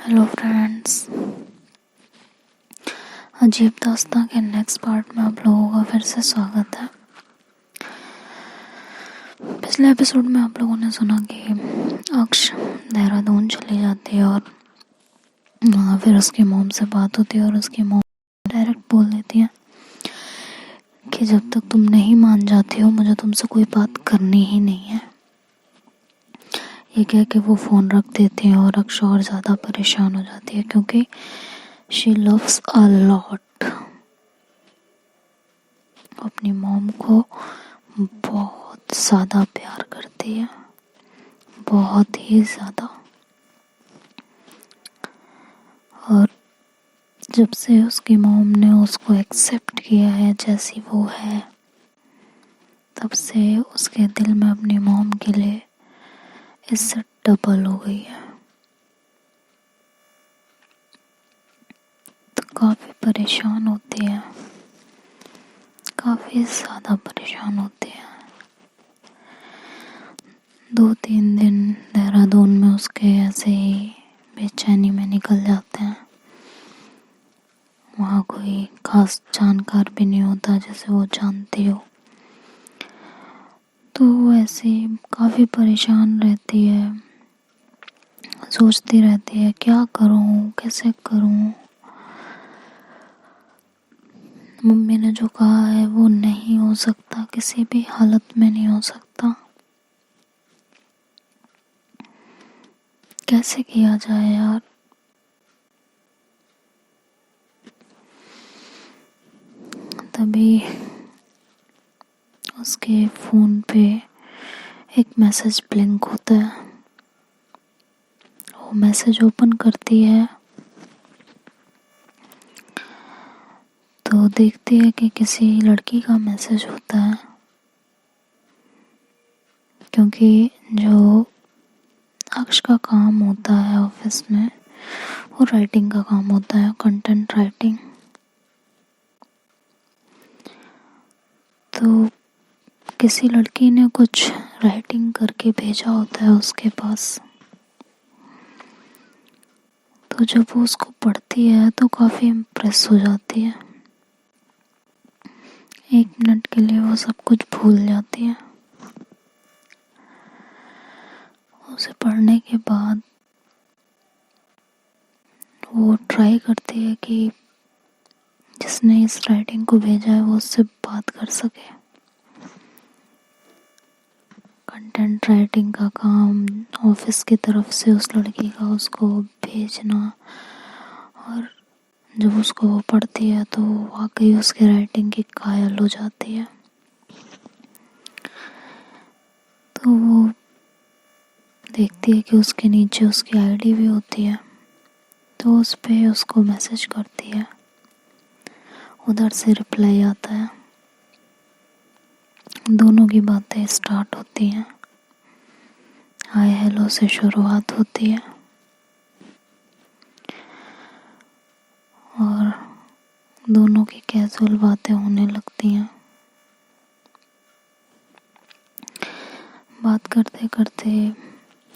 Hello friends, अजीब दास्तां के next part में आप लोगों का फिर से स्वागत है। पिछले एपिसोड में आप लोगों ने सुना कि अक्ष देहरादून चली जाती है और फिर उसकी मॉम से बात होती है और उसकी मॉम डायरेक्ट बोल देती है कि जब तक तुम नहीं मान जाती हो मुझे तुमसे कोई बात करनी ही नहीं है। ये कह के वो फ़ोन रख देती है और अक्ष और ज़्यादा परेशान हो जाती है क्योंकि शी लव्स अ लॉट। अपनी मॉम को बहुत ज़्यादा प्यार करती है, बहुत ही ज़्यादा। और जब से उसकी मॉम ने उसको एक्सेप्ट किया है जैसी वो है, तब से उसके दिल में अपनी मॉम के लिए इज्जत डबल हो गई है। तो काफ़ी परेशान होती है, काफ़ी ज़्यादा परेशान होती है। 2-3 दिन देहरादून में उसके ऐसे ही बेचैनी में निकल जाते हैं। वहाँ कोई खास जानकार भी नहीं होता जैसे वो जानती हो, तो वो ऐसे काफ़ी परेशान रहती है, सोचती रहती है क्या करूँ, कैसे करूँ। मम्मी ने जो कहा है वो नहीं हो सकता, किसी भी हालत में नहीं हो सकता। कैसे किया जाए यार। तभी उसके फ़ोन पे एक मैसेज ब्लिंक होता है। वो मैसेज ओपन करती है तो देखती है कि किसी लड़की का मैसेज होता है, क्योंकि जो अक्ष का काम होता है ऑफिस में वो राइटिंग का काम होता है, कंटेंट राइटिंग। तो किसी लड़की ने कुछ राइटिंग करके भेजा होता है उसके पास। तो जब वो उसको पढ़ती है तो काफ़ी इम्प्रेस हो जाती है। 1 मिनट के लिए वो सब कुछ भूल जाती है। उसे पढ़ने के बाद वो ट्राई करती है कि जिसने इस राइटिंग को भेजा है वो उससे बात कर सके। कंटेंट राइटिंग का काम ऑफिस की तरफ से उस लड़की का उसको भेजना, और जब उसको वो पढ़ती है तो वाकई उसके राइटिंग की कायल हो जाती है। तो वो देखती है कि उसके नीचे उसकी आईडी भी होती है, तो उस पे उसको मैसेज करती है। उधर से रिप्लाई आता है, दोनों की बातें स्टार्ट होती हैं। हाय हेलो से शुरुआत होती है और दोनों की कैजुअल बातें होने लगती हैं। बात करते करते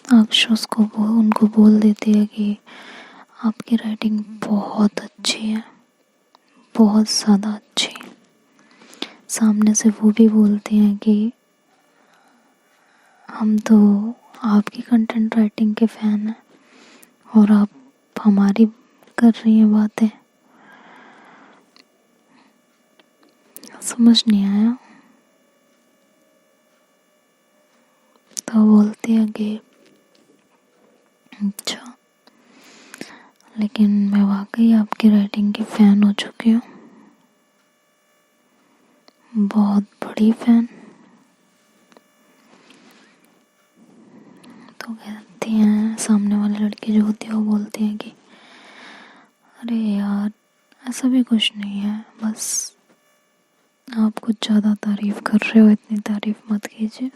अक्ष उनको बोल देती है कि आपकी राइटिंग बहुत अच्छी है, बहुत ज़्यादा अच्छी। सामने से वो भी बोलती हैं कि हम तो आपकी कंटेंट राइटिंग के फ़ैन हैं और आप हमारी कर रही हैं बातें। समझ नहीं आया। तो बोलती है कि अच्छा, लेकिन मैं वाकई आपकी राइटिंग की फ़ैन हो चुकी हूँ, बहुत बड़ी फ़ैन। तो कहती हैं, सामने वाली लड़की जो होती है वो बोलती है कि अरे यार ऐसा भी कुछ नहीं है, बस आप कुछ ज़्यादा तारीफ़ कर रहे हो, इतनी तारीफ़ मत कीजिए।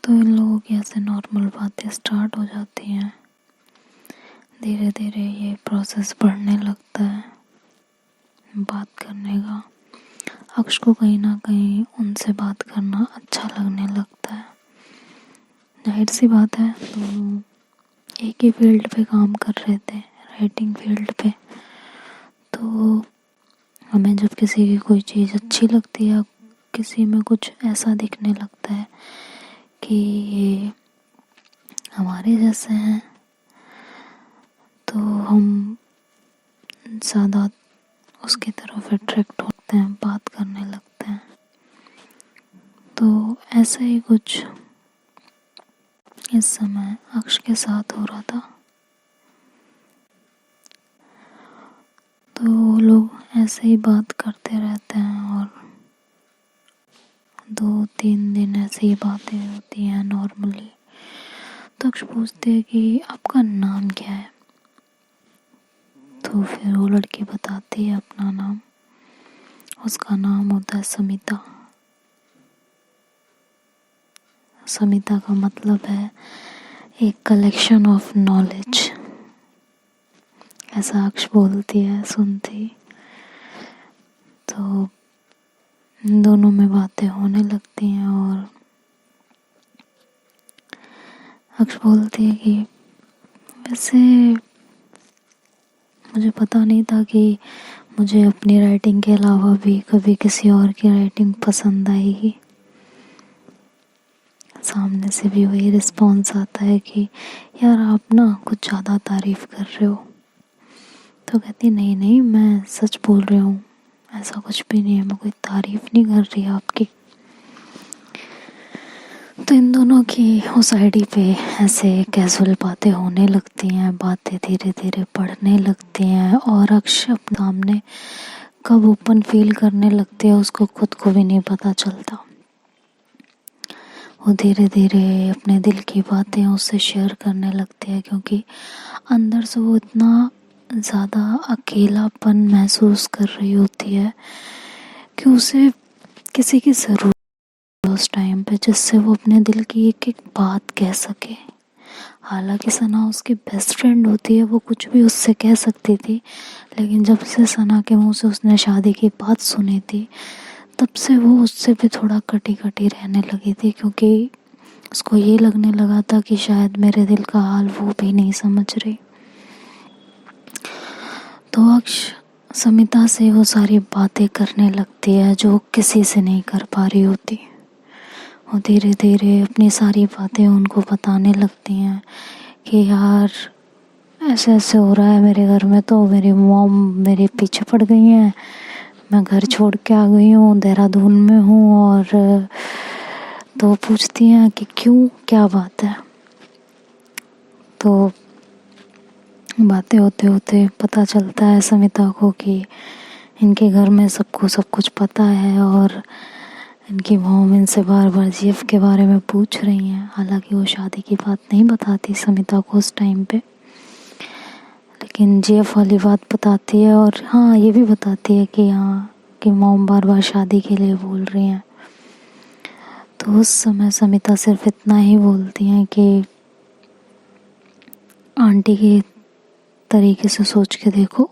तो इन लोगों की ऐसे नॉर्मल बातें स्टार्ट हो जाती हैं। धीरे धीरे ये प्रोसेस बढ़ने लगता है बात करने का। अक्ष को कहीं ना कहीं उनसे बात करना अच्छा लगने लगता है। जाहिर सी बात है, दोनों एक ही फील्ड पे काम कर रहे थे, राइटिंग फील्ड पे। तो हमें जब किसी की कोई चीज़ अच्छी लगती है, किसी में कुछ ऐसा दिखने लगता है कि ये हमारे जैसे हैं, तो हम ज़्यादा उसकी तरफ अट्रैक्ट होते हैं, बात करने लगते हैं। तो ऐसा ही कुछ इस समय अक्ष के साथ हो रहा था। तो वो लोग ऐसे ही बात करते रहते हैं और 2-3 दिन ऐसे ही बातें होती हैं नॉर्मली। तो अक्ष पूछते हैं कि आपका नाम क्या है। तो फिर वो लड़की बताती है अपना नाम। उसका नाम होता है समिता। समिता का मतलब है एक कलेक्शन ऑफ नॉलेज, ऐसा अक्ष बोलती है सुनती। तो इन दोनों में बातें होने लगती हैं और अक्ष बोलती है कि वैसे मुझे पता नहीं था कि मुझे अपनी राइटिंग के अलावा भी कभी किसी और की राइटिंग पसंद आएगी। सामने से भी वही रिस्पॉन्स आता है कि यार आप ना कुछ ज़्यादा तारीफ़ कर रहे हो। तो कहती नहीं नहीं, मैं सच बोल रही हूँ, ऐसा कुछ भी नहीं है, मैं कोई तारीफ़ नहीं कर रही आपकी। तो इन दोनों की उस आईडी पे ऐसे कैजुअल बातें होने लगती हैं, बातें धीरे धीरे बढ़ने लगती हैं और अक्ष अपने सामने कब ओपन फील करने लगते हैं उसको खुद को भी नहीं पता चलता। वो धीरे धीरे अपने दिल की बातें उससे शेयर करने लगते हैं, क्योंकि अंदर से वो इतना ज़्यादा अकेलापन महसूस कर रही होती है कि उसे किसी की ज़रूरत है उस टाइम पे, जिससे वो अपने दिल की एक एक बात कह सके। हालांकि सना उसकी बेस्ट फ्रेंड होती है, वो कुछ भी उससे कह सकती थी, लेकिन जब से सना के मुंह से उसने शादी की बात सुनी थी, तब से वो उससे भी थोड़ा कटी कटी रहने लगी थी, क्योंकि उसको ये लगने लगा था कि शायद मेरे दिल का हाल वो भी नहीं समझ रही। तो अक्ष समिता से वो सारी बातें करने लगती है जो किसी से नहीं कर पा रही होती। वो धीरे धीरे अपनी सारी बातें उनको बताने लगती हैं कि यार ऐसे ऐसे हो रहा है मेरे घर में, तो मेरी मॉम मेरे पीछे पड़ गई हैं, मैं घर छोड़ के आ गई हूँ, देहरादून में हूँ। और तो पूछती हैं कि क्यों, क्या बात है। तो बातें होते होते पता चलता है समिता को कि इनके घर में सबको सब कुछ पता है और इनकी मॉम इनसे बार बार जीएफ के बारे में पूछ रही हैं। हालांकि वो शादी की बात नहीं बताती समिता को उस टाइम पे, लेकिन जीएफ वाली बात बताती है। और हाँ, ये भी बताती है कि हाँ कि मॉम बार बार शादी के लिए बोल रही हैं। तो उस समय समिता सिर्फ इतना ही बोलती हैं कि आंटी के तरीके से सोच के देखो,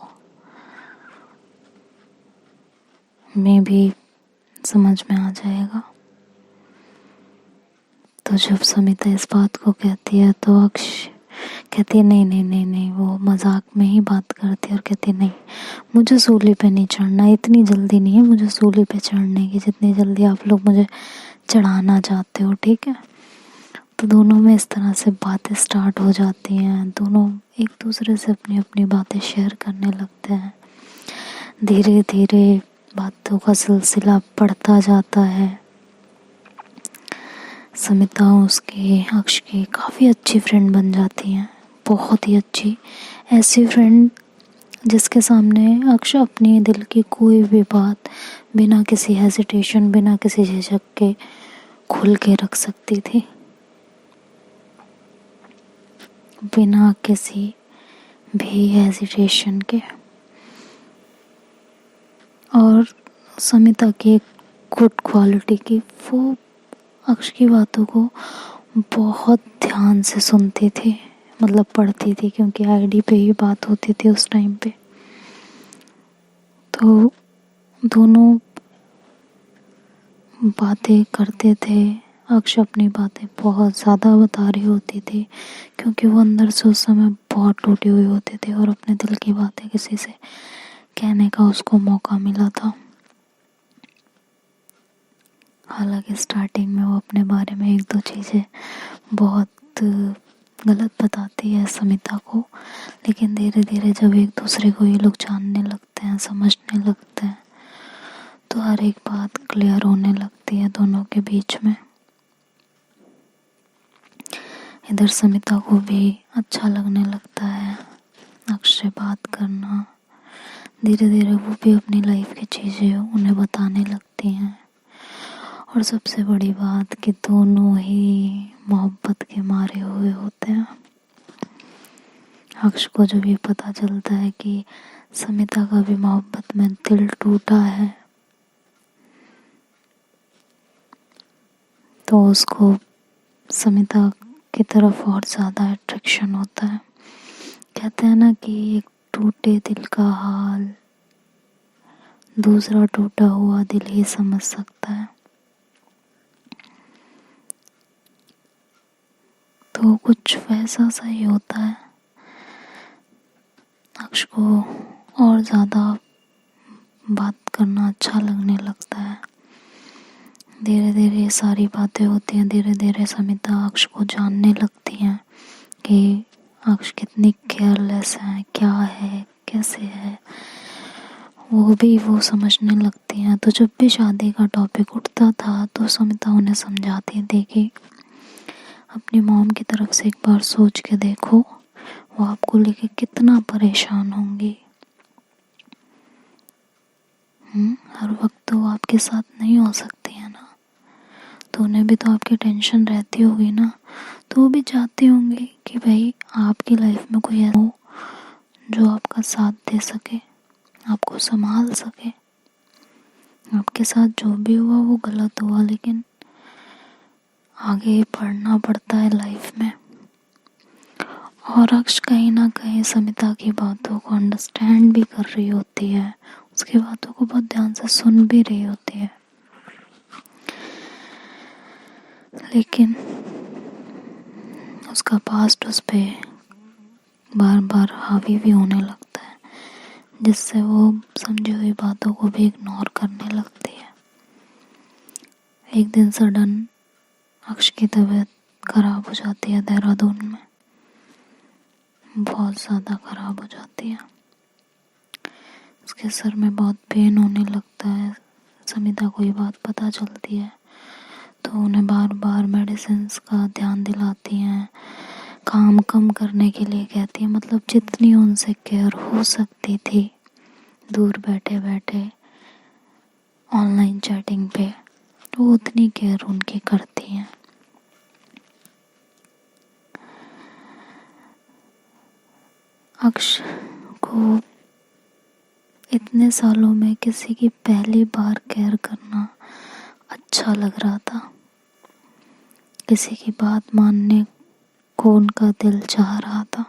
मैं भी समझ में आ जाएगा। तो जब समिता इस बात को कहती है तो अक्ष कहती है नहीं नहीं नहीं नहीं, वो मजाक में ही बात करती है और कहती है नहीं, मुझे सूली पे नहीं चढ़ना, इतनी जल्दी नहीं है मुझे सूली पे चढ़ने की जितनी जल्दी आप लोग मुझे चढ़ाना चाहते हो, ठीक है। तो दोनों में इस तरह से बातें स्टार्ट हो जाती हैं, दोनों एक दूसरे से अपनी अपनी बातें शेयर करने लगते हैं। धीरे धीरे बातों का सिलसिला बढ़ता जाता है। समिता उसके अक्ष की काफ़ी अच्छी फ्रेंड बन जाती हैं, बहुत ही अच्छी, ऐसी फ्रेंड जिसके सामने अक्ष अपनी दिल की कोई भी बात बिना किसी हेजिटेशन, बिना किसी झिझक के खुल के रख सकती थी, बिना किसी भी हेजिटेशन के। और समिता की एक गुड क्वालिटी की, वो अक्ष की बातों को बहुत ध्यान से सुनती थी, मतलब पढ़ती थी, क्योंकि आईडी पे ही बात होती थी उस टाइम पे। तो दोनों बातें करते थे अक्ष अपनी बातें बहुत ज़्यादा बता रही होती थी, क्योंकि वो अंदर से उस समय बहुत टूटी हुई होती थी और अपने दिल की बातें किसी से कहने का उसको मौका मिला था। हालांकि स्टार्टिंग में वो अपने बारे में एक दो चीज़ें बहुत गलत बताती है समिता को, लेकिन धीरे धीरे जब एक दूसरे को ये लोग जानने लगते हैं, समझने लगते हैं, तो हर एक बात क्लियर होने लगती है दोनों के बीच में। इधर समिता को भी अच्छा लगने लगता है अक्ष से बात करना। धीरे धीरे वो भी अपनी लाइफ की चीज़ें उन्हें बताने लगती हैं, और सबसे बड़ी बात कि दोनों ही मोहब्बत के मारे हुए होते हैं। अक्ष को जब ये पता चलता है कि समिता का भी मोहब्बत में दिल टूटा है, तो उसको समिता की तरफ और ज़्यादा अट्रैक्शन होता है। कहते हैं ना कि एक टूटे दिल का हाल दूसरा टूटा हुआ दिल ही समझ सकता है। तो कुछ वैसा सा ही होता है। अक्ष को और ज़्यादा बात करना अच्छा लगने लगता है। धीरे धीरे सारी बातें होती हैं, धीरे धीरे समिता अक्ष को जानने लगती हैं कि अक्ष कितनी केयरलेस है, क्या है, कैसे है, वो समझने लगती हैं। तो जब भी शादी का टॉपिक उठता था तो समिता उन्हें समझाती थी कि अपनी मॉम की तरफ से एक बार सोच के देखो, वो आपको लेके कितना परेशान होंगी। हर वक्त तो वो आपके साथ नहीं हो सकती है ना, तो उन्हें भी तो आपकी टेंशन रहती होगी ना। तो वो भी चाहती होंगी कि भाई आपकी लाइफ में कोई ऐसा हो जो आपका साथ दे सके, आपको संभाल सके। आपके साथ जो भी हुआ वो गलत हुआ, लेकिन आगे बढ़ना पड़ता है लाइफ में। और अक्ष कहीं ना कहीं समिता की बातों को अंडरस्टैंड भी कर रही होती है, उसकी बातों को बहुत ध्यान से सुन भी रही होती है, लेकिन उसका पास्ट उस पे बार बार हावी भी होने लगता है, जिससे वो समझी हुई बातों को भी इग्नोर करने लगती है। एक दिन सडन अक्ष की तबीयत खराब हो जाती है देहरादून में, बहुत ज़्यादा खराब हो जाती है। उसके सर में बहुत पेन होने लगता है। समिता को ये बात पता चलती है तो उन्हें बार बार मेडिसिन का ध्यान दिलाती हैं, काम कम करने के लिए कहती है, मतलब जितनी उनसे केयर हो सकती थी दूर बैठे बैठे ऑनलाइन चैटिंग पे, वो उतनी केयर उनकी करती हैं। अक्ष को इतने सालों में किसी की पहली बार केयर करना अच्छा लग रहा था। किसी की बात मानने को उनका दिल चाह रहा था।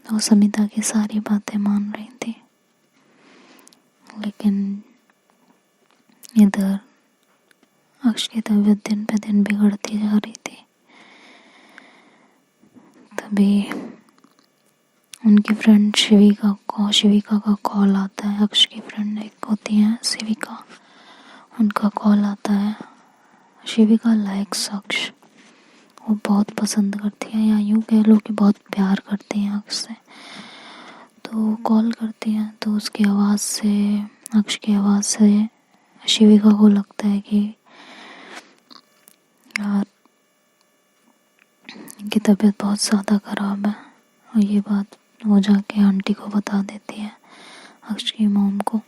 वो समिता की सारी बातें मान रही थी, लेकिन इधर अक्ष की तबीयत दिन पे दिन बिगड़ती जा रही थी। तभी उनकी फ्रेंड शिविका का कॉल आता है। अक्ष की फ्रेंड एक होती है शिविका, उनका कॉल आता है। शिविका लाइक्स अक्ष, वो बहुत पसंद करती है, या यूँ कह लो कि बहुत प्यार करती हैं अक्ष से। तो कॉल करती हैं तो उसकी आवाज़ से, अक्ष की आवाज़ से शिविका को लगता है कि यार इनकी तबीयत बहुत ज़्यादा ख़राब है। और ये बात वो जाके आंटी को बता देती है, अक्ष की मॉम को।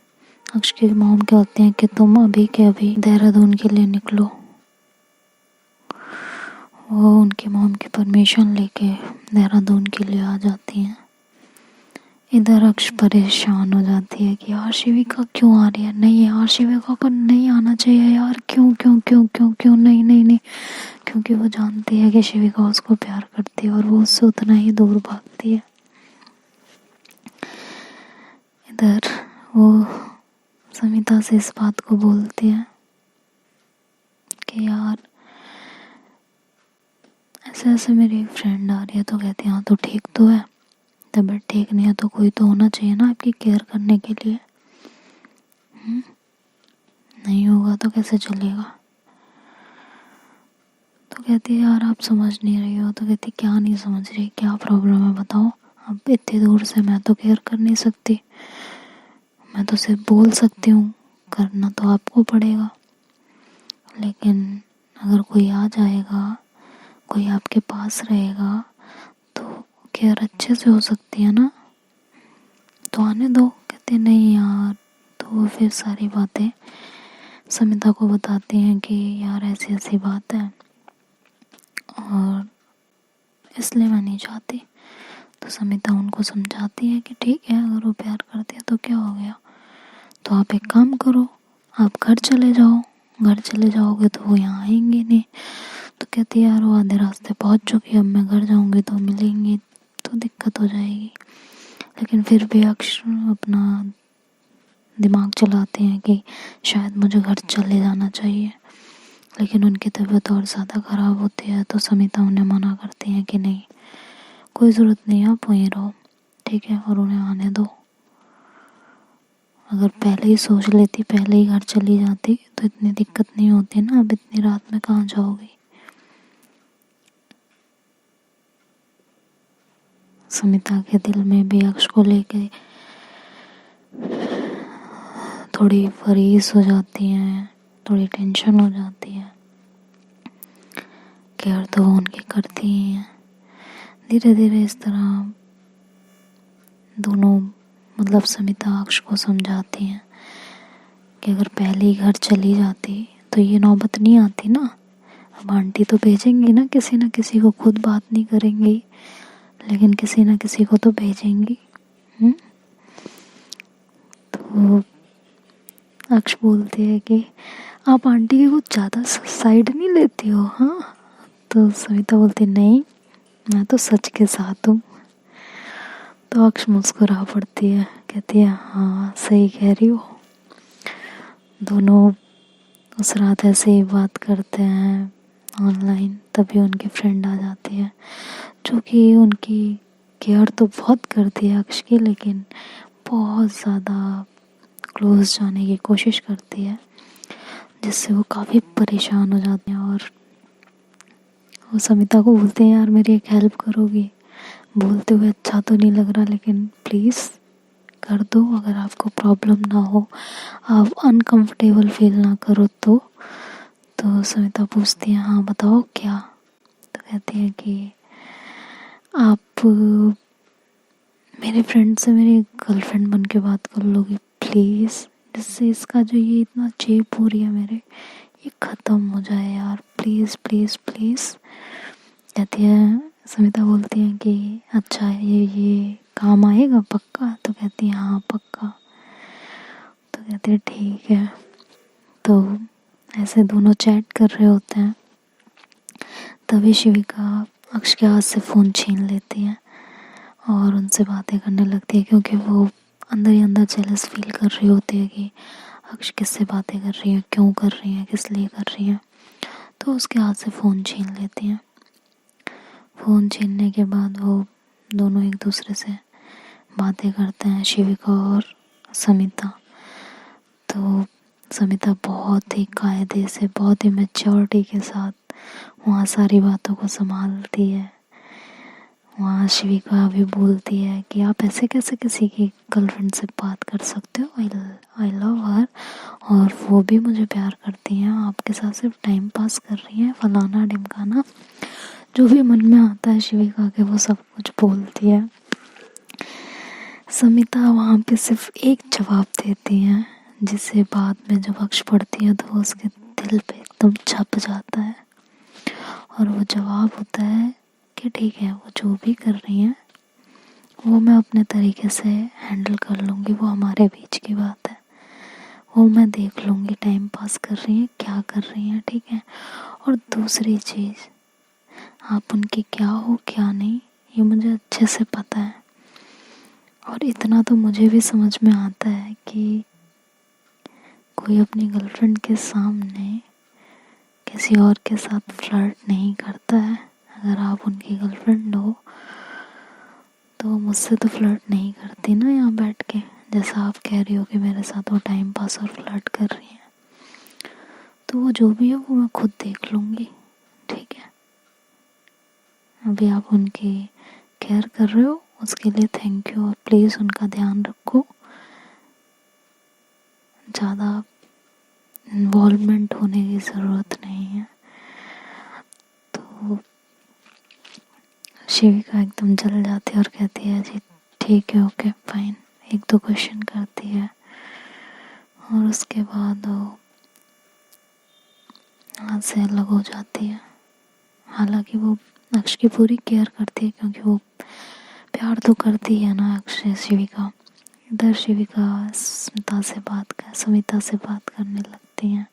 अक्ष की मॉम कहती हैं कि तुम अभी के अभी देहरादून के लिए निकलो। वो उनकी मॉम की परमिशन लेके देहरादून के लिए आ जाती हैं। इधर अक्ष परेशान हो जाती है कि यार शिविका क्यों आ रही है, नहीं यार शिविका को नहीं आना चाहिए यार, क्यों क्यों क्यों क्यों क्यों नहीं नहीं नहीं, क्योंकि वो जानती है कि शिविका उसको प्यार करती है और वो उससे उतना ही दूर भागती है। इधर वो समिता से इस बात को बोलती है कि यार ऐसे ऐसे मेरी एक फ्रेंड आ रही है, तो कहती है हाँ तो ठीक तो है, तबीयत ठीक नहीं है तो कोई तो होना चाहिए ना आपकी केयर करने के लिए। नहीं होगा तो कैसे चलेगा। तो कहती है यार आप समझ नहीं रही हो। तो कहती क्या नहीं समझ रही, क्या प्रॉब्लम है बताओ। अब इतनी दूर से मैं तो केयर कर नहीं सकती, मैं तो सिर्फ बोल सकती हूँ, करना तो आपको पड़ेगा। लेकिन अगर कोई आ जाएगा, कोई आपके पास रहेगा तो केयर अच्छे से हो सकती है ना, तो आने दो। कहते नहीं यार। तो वो फिर सारी बातें समिता को बताते हैं कि यार ऐसी ऐसी बात है और इसलिए मैं नहीं चाहती। तो समिता उनको समझाती है कि ठीक है, अगर वो प्यार करती है तो क्या हो गया, तो आप एक काम करो, आप घर चले जाओ। घर चले जाओगे तो वो यहाँ आएंगे नहीं। तो कहती है यार वो आधे रास्ते पहुँच चुकी है, अब मैं घर जाऊँगी तो मिलेंगी तो दिक्कत हो जाएगी। लेकिन फिर भी अक्ष अपना दिमाग चलाते हैं कि शायद मुझे घर चले जाना चाहिए। लेकिन उनकी तबीयत और ज़्यादा ख़राब होती है, तो समिता उन्हें मना करती है कि नहीं, कोई ज़रूरत नहीं है, आप वहीं रहो, ठीक है, और उन्हें आने दो। अगर पहले ही सोच लेती, पहले ही घर चली जाती तो इतनी दिक्कत नहीं होती ना। अब इतनी रात में कहाँ जाओगी। समिता के दिल में भी अक्ष को लेके थोड़ी वरीज हो जाती हैं, थोड़ी टेंशन हो जाती है। केयर तो वो उनकी करती ही हैं। धीरे धीरे इस तरह दोनों, मतलब समिता अक्ष को समझाती हैं कि अगर पहले ही घर चली जाती तो ये नौबत नहीं आती ना। अब आंटी तो भेजेंगी ना किसी को, खुद बात नहीं करेंगी लेकिन किसी ना किसी को तो भेजेंगी। तो अक्ष बोलती है कि आप आंटी की कुछ ज़्यादा साइड नहीं लेती हो। हाँ, तो सविता बोलती नहीं, मैं तो सच के साथ हूँ। तो अक्ष मुस्कुरा पड़ती है, कहती है हाँ सही कह रही हो। दोनों उस रात ऐसे ही बात करते हैं ऑनलाइन। तभी उनकी फ्रेंड आ जाती है, जो कि उनकी केयर तो बहुत करती है अक्ष की, लेकिन बहुत ज़्यादा क्लोज जाने की कोशिश करती है, जिससे वो काफ़ी परेशान हो जाते हैं। और वो समिता को बोलते हैं यार मेरी एक हेल्प करोगी। बोलते हुए अच्छा तो नहीं लग रहा, लेकिन प्लीज़ कर दो, अगर आपको प्रॉब्लम ना हो, आप अनकंफर्टेबल फील ना करो तो समिता पूछती है हाँ बताओ क्या। तो कहती है कि आप मेरे फ्रेंड से मेरी गर्लफ्रेंड बन के बात कर लोगी प्लीज़, जिससे इसका जो ये इतना चेप हो रही है मेरे, ये ख़त्म हो जाए यार, प्लीज़ प्लीज़ प्लीज़। कहती है, समिता बोलती है कि अच्छा ये काम आएगा पक्का। तो कहती है हाँ पक्का। तो कहती है ठीक है। तो ऐसे दोनों चैट कर रहे होते हैं, तभी शिविका अक्ष के हाथ से फ़ोन छीन लेती है और उनसे बातें करने लगती है, क्योंकि वो अंदर ही अंदर जेलस फील कर रही होती है कि अक्ष किससे बातें कर रही है, क्यों कर रही है, किस लिए कर रही है। तो उसके हाथ से फ़ोन छीन लेती हैं। फ़ोन छीनने के बाद वो दोनों एक दूसरे से बातें करते हैं, शिविका और समिता। तो समिता बहुत ही कायदे से, बहुत ही मैच्योरिटी के साथ वहाँ सारी बातों को संभालती है। वहाँ शिविका भी बोलती है कि आप ऐसे कैसे किसी की गर्लफ्रेंड से बात कर सकते हो, आई लव हर, और वो भी मुझे प्यार करती हैं, आपके साथ सिर्फ टाइम पास कर रही हैं, फलाना ढिमकाना, जो भी मन में आता है शिविका के वो सब कुछ बोलती है। समिता वहाँ पे सिर्फ एक जवाब देती है, जिसे बाद में जब अक्ष पढ़ती है तो उसके दिल पे एकदम छप जाता है। और वो जवाब होता है कि ठीक है, वो जो भी कर रही हैं वो मैं अपने तरीके से हैंडल कर लूँगी, वो हमारे बीच की बात है, वो मैं देख लूँगी, टाइम पास कर रही हैं क्या कर रही हैं, ठीक है। और दूसरी चीज़, आप उनकी क्या हो क्या नहीं ये मुझे अच्छे से पता है। और इतना तो मुझे भी समझ में आता है कि कोई अपनी गर्लफ्रेंड के सामने किसी और के साथ फ्लर्ट नहीं करता है। अगर आप उनकी गर्लफ्रेंड हो तो मुझसे तो फ्लर्ट नहीं करती ना यहाँ बैठ के, जैसा आप कह रही हो कि मेरे साथ वो टाइम पास और फ्लर्ट कर रही है। तो वो जो भी है वो मैं खुद देख लूँगी, ठीक है। अभी आप उनकी केयर कर रहे हो उसके लिए थैंक यू, और प्लीज़ उनका ध्यान रखो। ज़्यादा इन्वॉल्वमेंट होने की ज़रूरत नहीं है। तो शिविका एकदम जल जाती है और कहती है जी ठीक है, ओके फाइन। एक दो क्वेश्चन करती है और उसके बाद वो हाथ से अलग हो जाती है। हालांकि वो अक्ष की पूरी केयर करती है, क्योंकि वो प्यार तो करती है ना अक्ष से शिविका। इधर शिविका समिता से बात करने लगती हैं।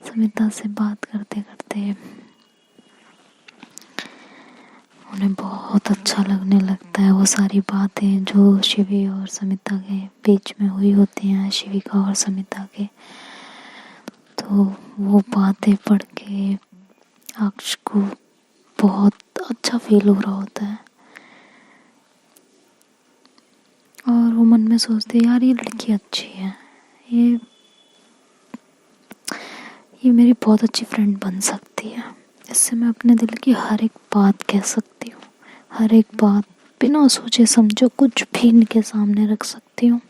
समिता से बात करते करते उन्हें बहुत अच्छा लगने लगता है वो सारी बातें जो शिवी और समिता के बीच में हुई होती हैं, शिविका और समिता के। तो वो बातें पढ़ के अक्ष को बहुत अच्छा फील हो रहा होता है और वो मन में सोचते यार ये लड़की अच्छी है, ये मेरी बहुत अच्छी फ्रेंड बन सकती है। इससे मैं अपने दिल की हर एक बात कह सकती हूँ, हर एक बात बिना सोचे समझे कुछ भी इनके सामने रख सकती हूँ।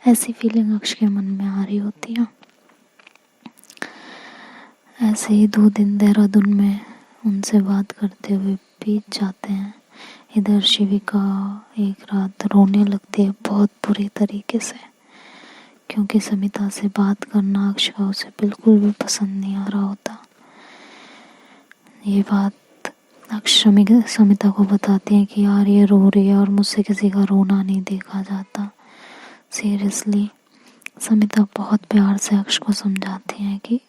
ऐसी फीलिंग अक्ष के मन में आ रही होती है। ऐसे ही 2 दिन देहरादून में उनसे बात करते हुए बीत जाते हैं। इधर शिविका एक रात रोने लगती है बहुत बुरी तरीके से, क्योंकि समिता से बात करना अक्ष का उसे बिल्कुल भी पसंद नहीं आ रहा होता। ये बात अक्ष समिता को बताती है कि यार ये रो रही है और मुझसे किसी का रोना नहीं देखा जाता। सीरियसली समिता बहुत प्यार से अक्ष को समझाती है कि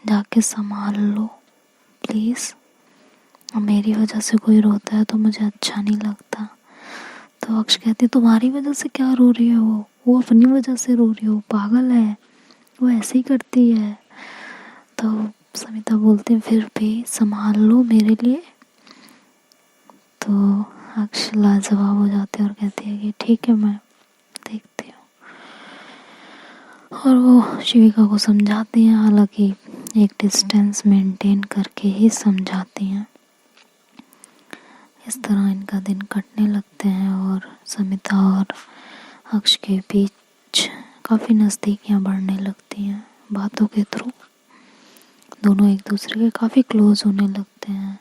जाके संभाल लो प्लीज़, मेरी वजह से कोई रोता है तो मुझे अच्छा नहीं लगता। तो अक्ष कहती तुम्हारी वजह से क्या रो रही है, वो अपनी वजह से रो रही है, वो पागल है, वो ऐसे ही करती है। तो समिता बोलती है फिर भी संभाल लो मेरे लिए। तो अक्ष लाजवाब हो जाती है और कहती है कि ठीक है मैं देखती हूँ। और वो शिविका को समझाती हैं, हालांकि एक डिस्टेंस मेंटेन करके ही समझाती हैं। इस तरह इनका दिन कटने लगते हैं और समिता और अक्ष के बीच काफ़ी नज़दीकियाँ बढ़ने लगती हैं बातों के थ्रू। दोनों एक दूसरे के काफ़ी क्लोज होने लगते हैं,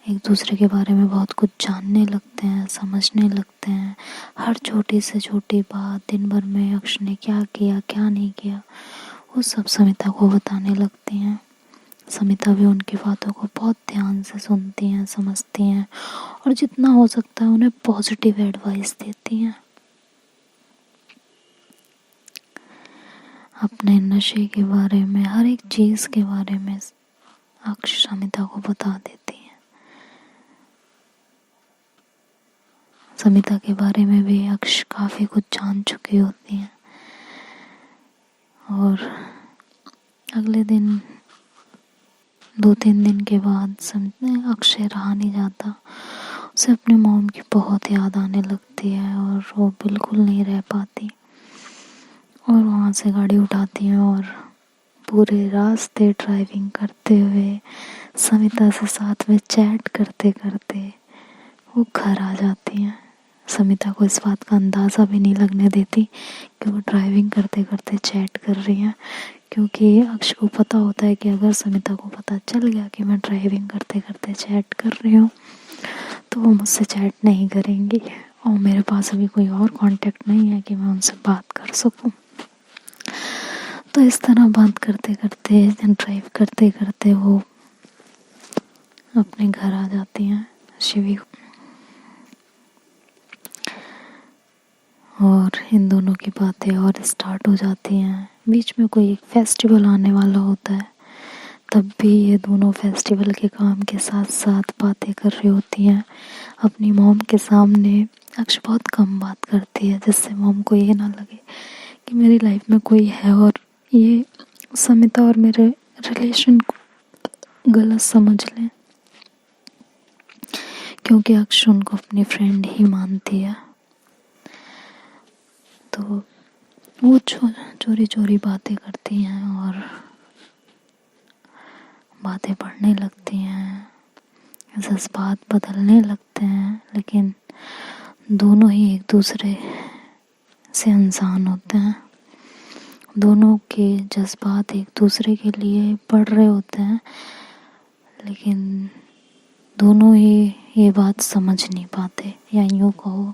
एक दूसरे के बारे में बहुत कुछ जानने लगते हैं, समझने लगते हैं। हर छोटी से छोटी बात, दिन भर में अक्ष ने क्या किया क्या नहीं किया, वो सब समिता को बताने लगती हैं। समिता भी उनकी बातों को बहुत ध्यान से सुनती हैं, समझती हैं और जितना हो सकता है उन्हें पॉजिटिव एडवाइस देती हैं। अपने नशे के बारे में, हर एक चीज़ के बारे में अक्ष समिता को बता देती हैं। समिता के बारे में भी अक्ष काफ़ी कुछ जान चुकी होती हैं। और अगले दिन 2-3 दिन के बाद अक्षय रहा नहीं जाता, उसे अपने मॉम की बहुत याद आने लगती है और वो बिल्कुल नहीं रह पाती और वहाँ से गाड़ी उठाती हैं और पूरे रास्ते ड्राइविंग करते हुए समिता से साथ में चैट करते करते वो घर आ जाती हैं। समिता को इस बात का अंदाज़ा भी नहीं लगने देती कि वो ड्राइविंग करते करते चैट कर रही हैं, क्योंकि अक्ष को पता होता है कि अगर समिता को पता चल गया कि मैं ड्राइविंग करते करते चैट कर रही हूँ तो वो मुझसे चैट नहीं करेंगी और मेरे पास अभी कोई और कांटेक्ट नहीं है कि मैं उनसे बात कर सकूँ। तो इस तरह बात करते करते, ड्राइव करते करते वो अपने घर आ जाती हैं शिवी, और इन दोनों की बातें और स्टार्ट हो जाती हैं। बीच में कोई एक फेस्टिवल आने वाला होता है, तब भी ये दोनों फेस्टिवल के काम के साथ साथ बातें कर रही होती हैं अपनी मॉम के सामने। अक्ष बहुत कम बात करती है जिससे मॉम को ये ना लगे कि मेरी लाइफ में कोई है और ये समिता और मेरे रिलेशन को गलत समझ लें, क्योंकि अक्ष उनको अपनी फ्रेंड ही मानती है। तो वो चोरी चोरी बातें करती हैं और बातें बढ़ने लगती हैं, जज्बात बदलने लगते हैं, लेकिन दोनों ही एक दूसरे से अनजान होते हैं। दोनों के जज्बात एक दूसरे के लिए बढ़ रहे होते हैं, लेकिन दोनों ही ये बात समझ नहीं पाते, या यूँ कहो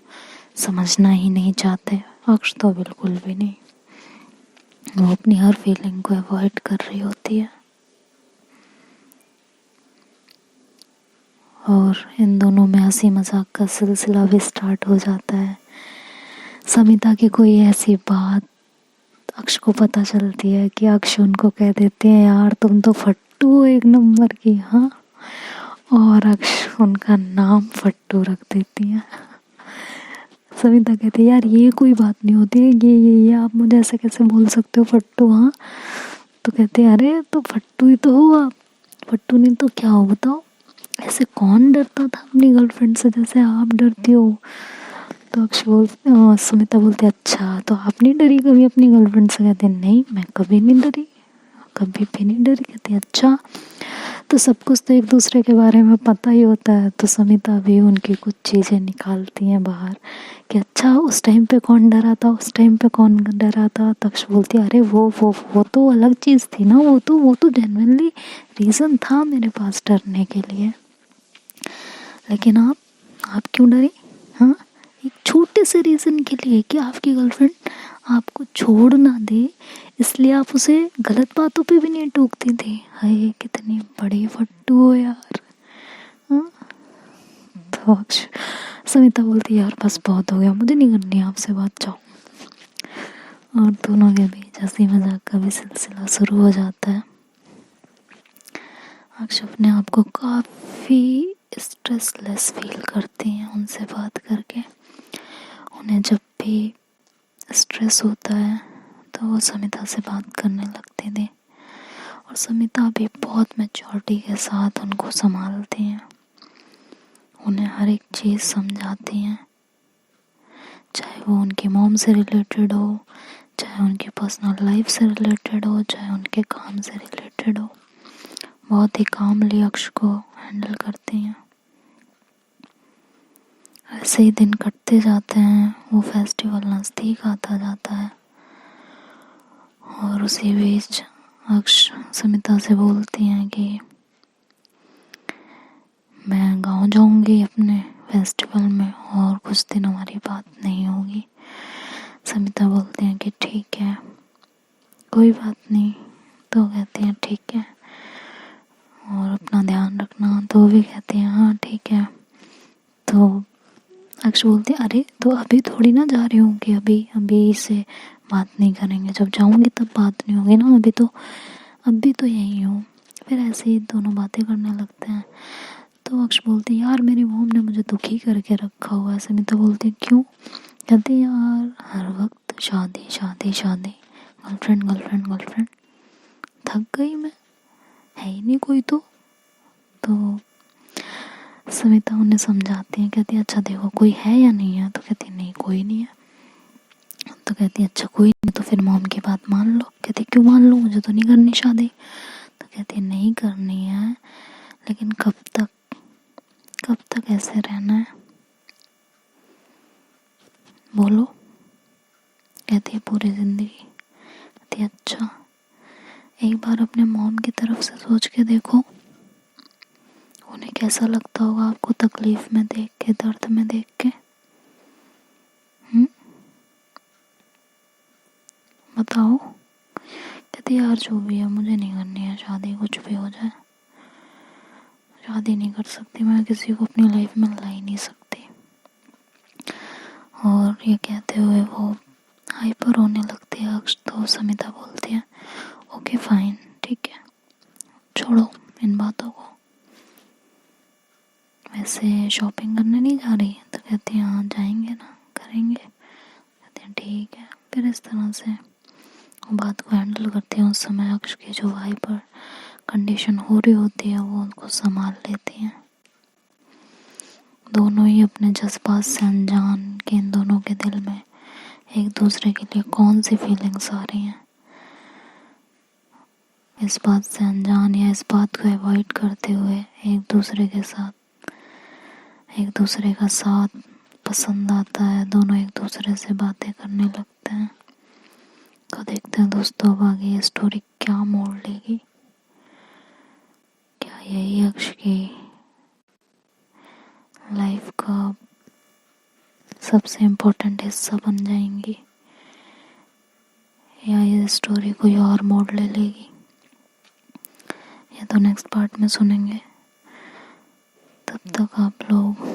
समझना ही नहीं चाहते। अक्ष तो बिल्कुल भी नहीं, वो अपनी हर फीलिंग को अवॉइड कर रही होती है। और इन दोनों में हंसी मजाक का सिलसिला भी स्टार्ट हो जाता है। समिता की कोई ऐसी बात अक्ष को पता चलती है कि अक्ष उनको कह देते हैं, यार तुम तो फट्टू हो एक नंबर की। हाँ, और अक्ष उनका नाम फट्टू रख देती हैं। सविता कहती है, यार ये कोई बात नहीं होती है, ये आप मुझे ऐसे कैसे बोल सकते हो फट्टू। हाँ, तो कहते हैं, अरे तो फट्टू ही तो हो आप, फट्टू नहीं तो क्या हो बताओ। ऐसे कौन डरता था अपनी गर्लफ्रेंड से जैसे आप डरती हो। तो समिता बोलती है, अच्छा तो आप नहीं डरी कभी अपनी गर्लफ्रेंड से। कहते हैं, नहीं मैं कभी नहीं डरी, कभी भी नहीं डरी। कहती है, अच्छा तो सब कुछ तो एक दूसरे के बारे में पता ही होता है। तो समिता भी उनकी कुछ चीज़ें निकालती हैं बाहर कि अच्छा उस टाइम पे कौन डरा था, उस टाइम पे कौन डरा था। तक्ष बोलती है, अरे वो तो अलग चीज़ थी ना, वो तो जेन्युइनली रीज़न था मेरे पास डरने के लिए, लेकिन आप क्यों डरी। हाँ, एक छोटे से रीज़न के लिए कि आपकी गर्लफ्रेंड आपको छोड़ ना दे, इसलिए आप उसे गलत बातों पे भी नहीं टोकती थी। हाय कितनी बड़ी फट्टू हो यार। हाँ, तो समिता बोलती है, यार बस बहुत हो गया, मुझे नहीं करनी आपसे बात, जाओ। और दोनों के बीच हंसी मजाक का भी सिलसिला शुरू हो जाता है। अक्ष अपने आप को काफ़ी स्ट्रेसलेस फील करती हैं उनसे बात करके। उन्हें जब भी स्ट्रेस होता है तो वो समिता से बात करने लगते थे, और समिता भी बहुत मैच्योरिटी के साथ उनको संभालती हैं, उन्हें हर एक चीज़ समझाती हैं, चाहे वो उनकी मॉम से रिलेटेड हो, चाहे उनकी पर्सनल लाइफ से रिलेटेड हो, चाहे उनके काम से रिलेटेड हो। बहुत ही कामली अक्ष को हैंडल करती हैं। ऐसे ही दिन कटते जाते हैं, वो फेस्टिवल नज़दीक आता जाता है, और उसी बीच अक्ष समिता से बोलती हैं कि मैं गांव जाऊंगी अपने फेस्टिवल में, और कुछ दिन हमारी बात नहीं होगी। समिता बोलती हैं कि ठीक है, कोई बात नहीं। तो कहती हैं ठीक है, और अपना ध्यान रखना। तो भी कहती हैं हाँ ठीक है। तो अक्ष बोलती है, अरे तो अभी थोड़ी ना जा रही हूँ कि अभी से बात नहीं करेंगे, जब जाऊँगी तब बात नहीं होगी ना, अभी तो यही हूँ। फिर ऐसे ही दोनों बातें करने लगते हैं। तो अक्ष बोलती है, यार मेरी मॉम ने मुझे दुखी करके रखा हुआ है। समिता बोलती है, क्यों। कहती है, यार हर वक्त शादी शादी शादी, गर्लफ्रेंड गर्लफ्रेंड गर्लफ्रेंड, थक गई मैं, है ही नहीं कोई। तो समिता उन्हें समझाती है, कहती है, अच्छा देखो कोई है या नहीं है। तो कहती है, नहीं कोई नहीं है। तो कहती है, अच्छा कोई नहीं तो फिर मॉम की बात मान लो। कहती है, क्यों मान लो, मुझे तो नहीं करनी शादी। तो कहती है, नहीं करनी है, लेकिन कब तक ऐसे रहना है बोलो। कहती है, पूरी जिंदगी। कहती है, अच्छा एक बार अपने मॉम की तरफ से सोच के देखो, उन्हें कैसा लगता होगा आपको तकलीफ में देख के, दर्द में देख के। बताओ। कहती यार जो भी है, मुझे नहीं करनी है शादी, कुछ भी हो जाए शादी नहीं कर सकती मैं, किसी को अपनी लाइफ में ला ही नहीं सकती। और ये कहते हुए वो हाइपर होने लगती है अक्ष। तो समिता बोलती है, ओके फाइन ठीक है, छोड़ो इन बातों को, वैसे शॉपिंग करने नहीं जा रही। तो कहती है, हाँ जाएंगे ना, करेंगे। कहते हैं ठीक है। फिर इस तरह से बात को हैंडल करती हैं। उस समय अक्ष की जो हाइपर कंडीशन हो रही होती है वो उनको संभाल लेती हैं। दोनों ही अपने जज्बात से अनजान कि इन दोनों के दिल में एक दूसरे के लिए कौन सी फीलिंग्स आ रही हैं, इस बात से अनजान या इस बात को अवॉइड करते हुए एक दूसरे के साथ, एक दूसरे का साथ पसंद आता है। दोनों एक दूसरे से बातें करने लगते हैं। तो देखते हैं दोस्तों अब आगे ये स्टोरी क्या मोड़ लेगी। क्या यही अक्ष की लाइफ का सबसे इम्पोर्टेंट हिस्सा बन जाएंगी या ये स्टोरी कोई और मोड़ ले लेगी, ये तो नेक्स्ट पार्ट में सुनेंगे। तब तक आप लोग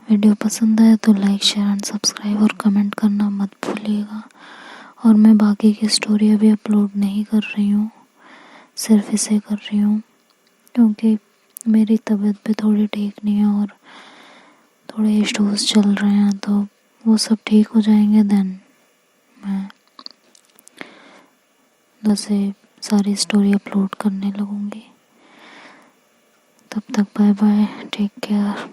वीडियो पसंद आए तो लाइक शेयर एंड सब्सक्राइब और कमेंट करना मत भूलिएगा। और मैं बाकी की स्टोरी अभी अपलोड नहीं कर रही हूँ, सिर्फ इसे कर रही हूँ क्योंकि मेरी तबीयत भी थोड़ी ठीक नहीं है और थोड़े इश्यूज चल रहे हैं। तो वो सब ठीक हो जाएंगे देन मैं वैसे सारी स्टोरी अपलोड करने लगूँगी। तब तक बाय बाय, टेक केयर।